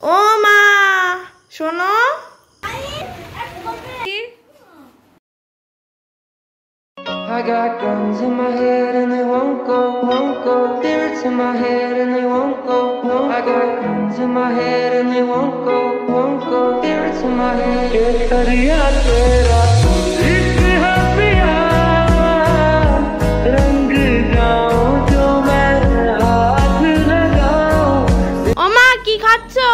ও মা শোনো, I got guns in my head and they won't go, won't go. Spirits in my head and they won't go, won't go. I got guns in my head and they won't go, won't go. Spirits in my head. ये दरिया तेरा इश्क है पिया, रंग जाऊं जो मैं हाथ लगाऊं। ओ माँ की खाচ্ছো?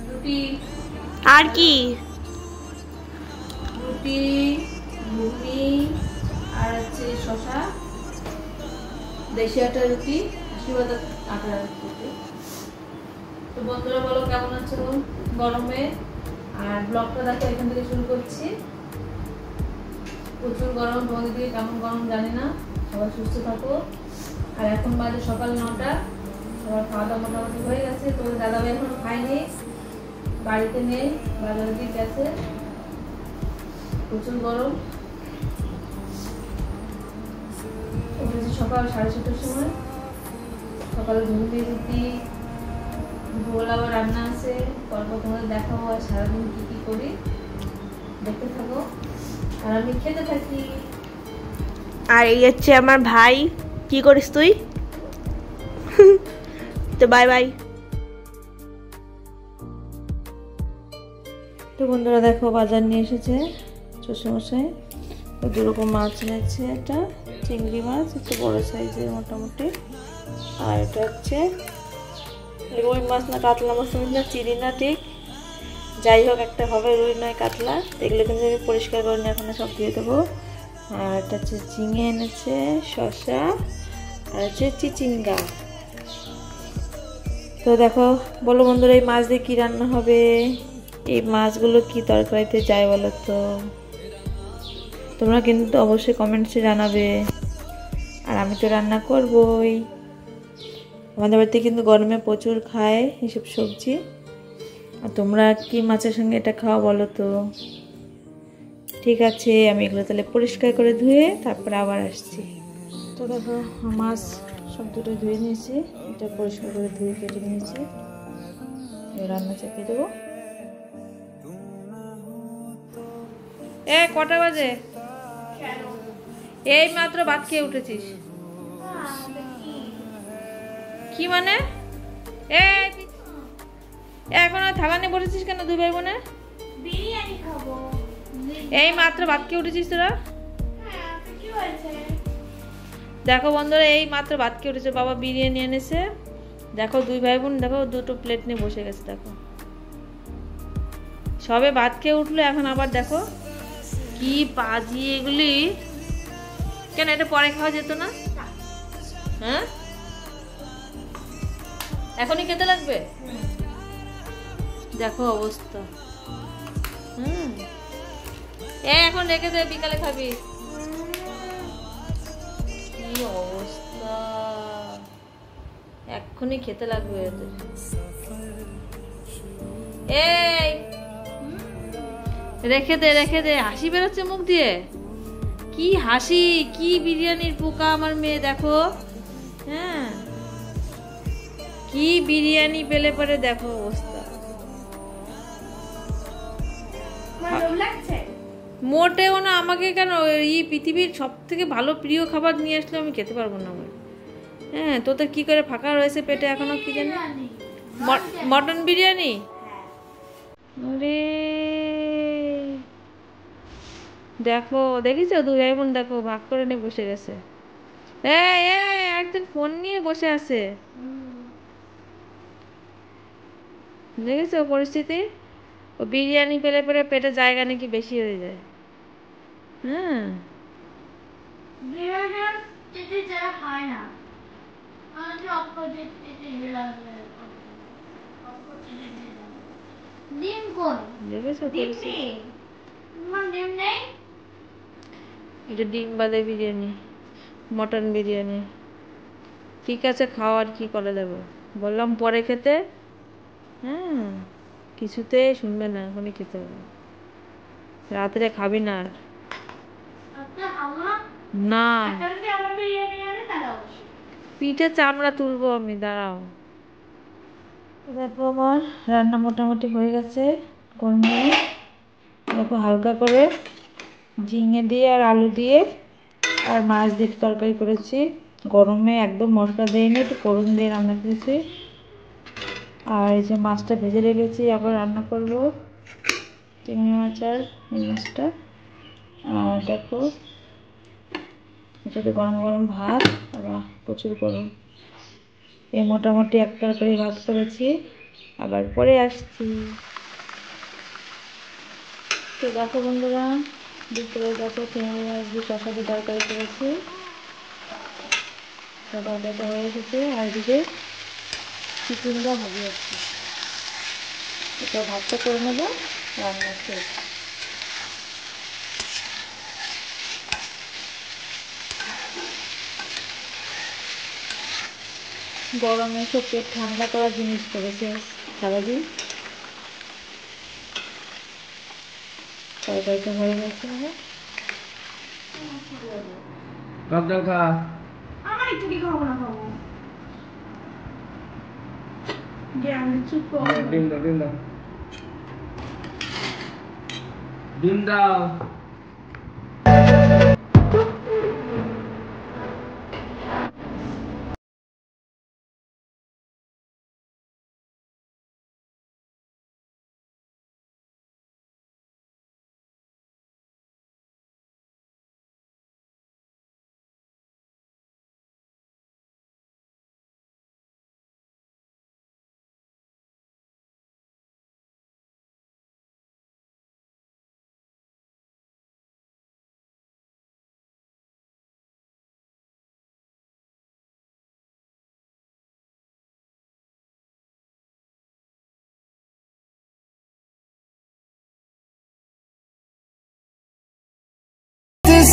রুটি। আর কি? রুটি, ঘুগনি আর হচ্ছে শসা, দেশি আটার রুটি, আশীর্বাদ আটার রুটি। তো বন্ধুরা বলো কেমন আছো গরমে? আর ব্লগটা দেখো এখান থেকে শুরু করছি। প্রচুর গরম, তোমাদের দিকে কেমন গরম জানি না। সবাই সুস্থ থাকো। আর এখন বাজে সকাল 9টা, সবার খাওয়া দাওয়া মোটামুটি হয়ে গেছে। তো দাদাভাই এখনো খায়নি, বাড়িতে নেই, বাজারের দিক গেছে। প্রচুর গরম। সকাল 6:30টার সময়, সকালে ঘুগনি রুটি, ভোর আবার রান্না আছে। তারপর তোমাদের দেখাবো আর সারাদিন কি কি করি, দেখতে থাকো আর আমি খেতে থাকি। আর এই হচ্ছে আমার ভাই। কি করিস তুই? তো বাই বাই। তো বন্ধুরা দেখো বাজার নিয়ে এসেছে শ্বশুরমশাই। তো 2 রকম মাছ এনেছে, এটা চিংড়ি মাছ, একটু বড় সাইজের মোটামুটি। আর এটা হচ্ছে রুই মাছ না কাতলা মাছ না, চিনি না ঠিক, যাই হোক একটা হবে, রুই নয় কাতলা। এগুলো কিন্তু আমি পরিষ্কার করে নিয়ে এখন সব দিয়ে দেবো। আর এটা হচ্ছে ঝিঙে এনেছে, শসা আর হচ্ছে চিচিঙ্গা। তো দেখো বলো বন্ধুরা এই মাছ দিয়ে কী রান্না হবে? এই মাছগুলো কি তরকারিতে যায় বলো তো? তোমরা কিন্তু অবশ্যই কমেন্টসে জানাবে। আর আমি তো রান্না করবই। আমাদের বাড়িতে কিন্তু গরমে প্রচুর খায় এসব সবজি। আর তোমরা কি মাছের সঙ্গে এটা খাওয়া বলো তো? ঠিক আছে, আমি এগুলো তাহলে পরিষ্কার করে ধুয়ে তারপরে আবার আসছি। তো দেখো মাছ সব দুটো ধুয়ে নিয়েছি, এটা পরিষ্কার করে ধুয়ে কেটে নিয়েছি, রান্না চাপিয়ে দেবো। কটা বাজে? এই মাত্র ভাত খেয়ে উঠেছিস? কি মানে এখন আর থালা নিয়ে বসেছিস কেন? 2 ভাই বোনে বিরিয়ানি খাবো। এই মাত্র ভাত খেয়ে উঠেছিস তোরা? দেখো বন্ধুরা এই মাত্র ভাত খেয়ে উঠেছে, বাবা বিরিয়ানি এনেছে। দেখো 2 ভাই বোন দেখো 2টো প্লেট নিয়ে বসে গেছে। দেখো সবে ভাত খেয়ে উঠলো, এখন আবার দেখো কি পাজি এগুলি। কেন এটা পরে খাওয়া যেত না? হ্যাঁ এখনই খেতে লাগবে? দেখো অবস্থা। এখন রেখে দে, বিকালে খাবি। কি অবস্থা, এক্ষুনি খেতে লাগবে এদের। এই রেখে দে, রেখে দে। হাসি বেরোচ্ছে মুখ দিয়ে, কি হাসি, কি বিরিয়ানির পোকা আমার মেয়ে। দেখো হ্যাঁ কি বিরিয়ানি পেলে পরে দেখো অবস্থা। মোটেও না, আমাকে কেন এই পৃথিবীর সব থেকে ভালো প্রিয় খাবার নিয়ে আসলে আমি খেতে পারবো না। আমার হ্যাঁ তোদের কি করে ফাঁকা রয়েছে পেটে এখনো কি জানি? মটন বিরিয়ানি? আরে দেখো দেখেছো 2 ভাই বোন দেখো ভাগ করে নিয়ে বসে গেছে। একদিন ফোন নিয়ে বসে আছে, দেখেছো পরিস্থিতি? ও বিরিয়ানি পেলে পরে পেটে জায়গা নাকি বেশি হয়ে যায়। হ্যাঁ দেখেছো এটা ডিম বাদে বিরিয়ানি, মটন বিরিয়ানি। ঠিক আছে খাও, আর কি করে দেবো? বললাম পরে খেতে, হ্যাঁ কিছুতে শুনবে না, এখনই খেতে হবে। রাত্রে খাবি না আর? না পিঠে চামড়া তুলবো আমি, দাঁড়াও। দেখো আমার রান্না মোটামুটি হয়ে গেছে। কর্মে দেখো হালকা করে ঝিঙে দিয়ে আর আলু দিয়ে আর মাছ দিয়ে তরকারি করেছি। গরমে একদম মশলা দিইনি, একটু ফোড়ন দিয়ে রান্না করেছি। আর এই যে মাছটা ভেজে রেখেছি, আবার রান্না করবো চিংড়ি মাছ আর এই মাছটা। আর দেখো এটাতে গরম গরম ভাত, আর প্রচুর গরম। এই মোটামুটি এক তরকারি ভাত করেছি, আবার পরে আসছি। তো দেখো বন্ধুরা, দুপুরে দেখো চিংড়ি মাছ দিয়ে শসা দিয়ে তরকারি করেছি, তরকারিটা হয়ে এসেছে। আর এদিকে চিকেনটা ভাজি আছে, এটা ভাতটা করে নেবো, রান্না শেষ। গরমে সব পেট ঠান্ডা করা জিনিস করেছে সারাদিন। তরকারিটা হয়ে গেছে। টক ডাল খা। আমার একটু কি খাবো না খাবো। ডিম দাও, ডিম দাও, ডিম দাও।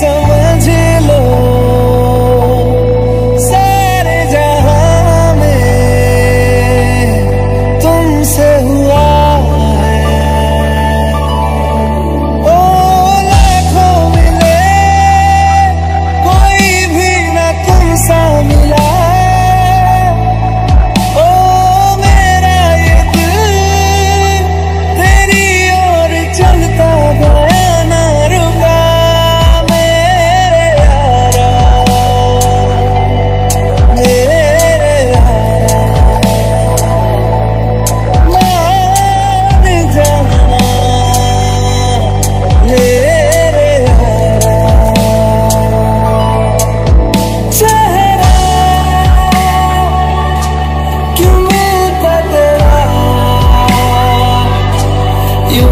समझ लो सारे जहां में तुमसे हुआ है। ओ लाखों मिले कोई भी ना तुम सा मिला। ओ मेरा ये दिल तेरी ओर चलता गया ना रुका।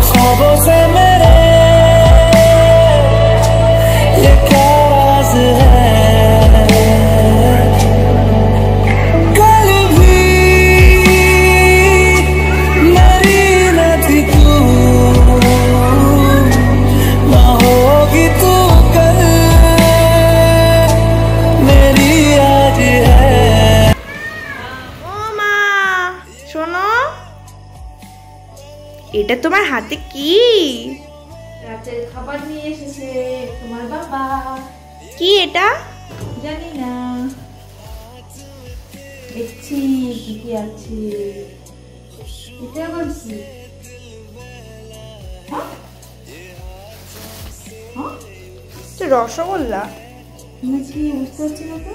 ख्वाबों से मेरे ये क्या राज है। कल भी मेरी न थी तू, ना होगी तू कल मेरी आज है। ও মা, শোনো, এটা তোমার হাতে কি? রাতের খাবার নিয়ে এসেছে তোমার বাবা। কি এটা? জানি না, দেখছি কি কি আছে। এটা বলছি এটা রসগোল্লা নাকি, বুঝতে পারছি না তো।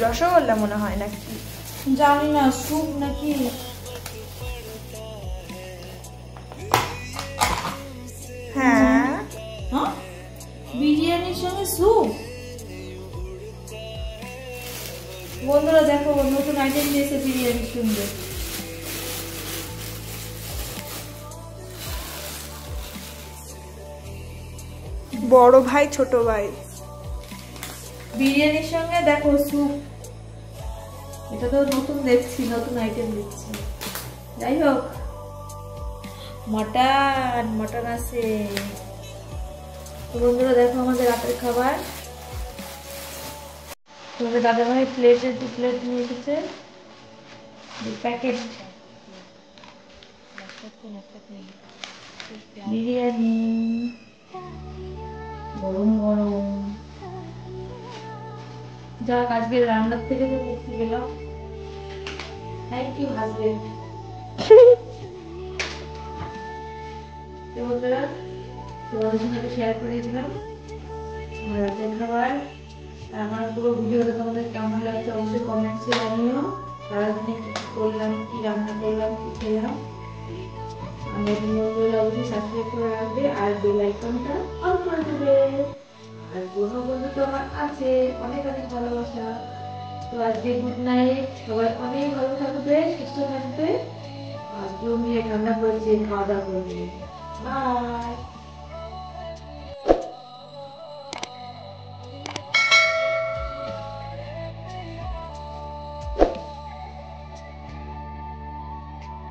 রসগোল্লা মনে হয় নাকি। জানি না, স্যুপ নাকি। হ্যাঁ, হ্যাঁ, বিরিয়ানির সঙ্গে স্যুপ। বন্ধুরা দেখো, নতুন আইটেম দিয়েছে বিরিয়ানির সঙ্গে। বড় ভাই ছোট ভাই, বিরিয়ানির সঙ্গে দেখো স্যুপ। এটা তো নতুন দেখছি, নতুন আইটেম দিচ্ছি। যাই হোক, মটন মটন আছে। তো বন্ধুরা দেখো আমাদের রাতের খাবার। তোমাদের দাদাভাই প্লেটে 2 প্লেট নিয়ে এসেছে, 2 প্যাকেট বিরিয়ানি, গরম গরম। যাক, আজকে রান্নার থেকে তো মুক্তি পেলাম। একটু হাসবে। তো বন্ধুরা, তোমাদের সঙ্গে শেয়ার করে দিলাম আমার রাতের খাবার। আমার পুরো ভিডিওটা তোমাদের কেমন লাগছে অবশ্যই কমেন্টসে জানিও। সারাদিনে কি কি করলাম, কি রান্না করলাম, কি খেলাম। আমার বন্ধুরা অবশ্যই সাবস্ক্রাইব করে রাখবে আর বেল আইকনটা অন করে দেবে। আর কোনো বন্ধু তো আমার আছে, অনেক অনেক ভালোবাসা। তো আজকে গুড নাইট, সবাই অনেক ভালো থাকবে, সুস্থ থাকবে আর জমিয়ে ঠান্ডা পড়েছে, খাওয়া দাওয়া করবে। বাই।